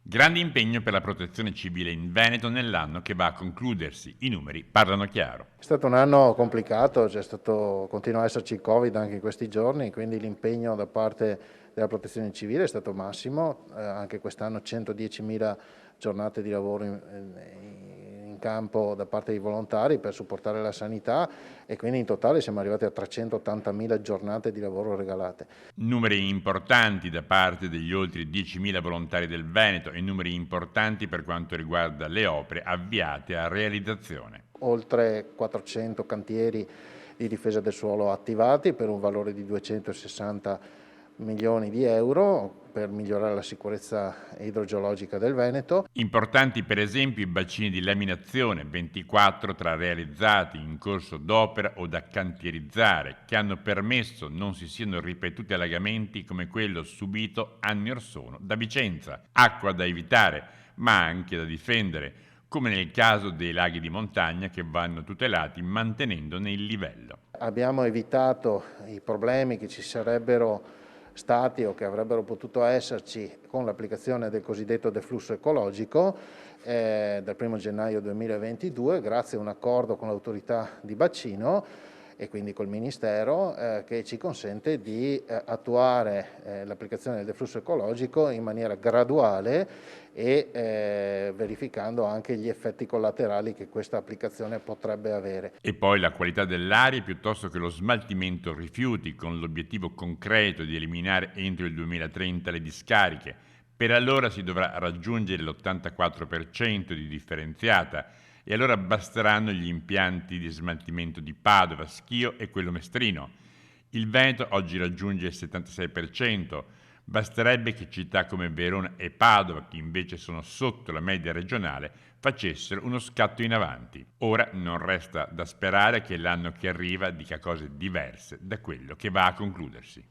Grande impegno per la protezione civile in Veneto nell'anno che va a concludersi. I numeri parlano chiaro. È stato un anno complicato, continua a esserci il Covid anche in questi giorni, quindi l'impegno da parte della protezione civile è stato massimo, anche quest'anno 110.000 giornate di lavoro in campo da parte dei volontari per supportare la sanità e quindi in totale siamo arrivati a 380.000 giornate di lavoro regalate. Numeri importanti da parte degli oltre 10.000 volontari del Veneto e numeri importanti per quanto riguarda le opere avviate a realizzazione. Oltre 400 cantieri di difesa del suolo attivati per un valore di 260 milioni di euro per migliorare la sicurezza idrogeologica del Veneto. Importanti per esempio i bacini di laminazione, 24 tra realizzati, in corso d'opera o da cantierizzare, che hanno permesso non si siano ripetuti allagamenti come quello subito anni or sono da Vicenza. Acqua da evitare, ma anche da difendere, come nel caso dei laghi di montagna che vanno tutelati mantenendone il livello. Abbiamo evitato i problemi che ci sarebbero stati o che avrebbero potuto esserci con l'applicazione del cosiddetto deflusso ecologico dal 1 gennaio 2022 grazie a un accordo con l'autorità di bacino e quindi col Ministero che ci consente di attuare l'applicazione del deflusso ecologico in maniera graduale e verificando anche gli effetti collaterali che questa applicazione potrebbe avere. E poi la qualità dell'aria piuttosto che lo smaltimento rifiuti, con l'obiettivo concreto di eliminare entro il 2030 le discariche. Per allora si dovrà raggiungere l'84% di differenziata e allora basteranno gli impianti di smaltimento di Padova, Schio e quello mestrino. Il Veneto oggi raggiunge il 76%, basterebbe che città come Verona e Padova, che invece sono sotto la media regionale, facessero uno scatto in avanti. Ora non resta da sperare che l'anno che arriva dica cose diverse da quello che va a concludersi.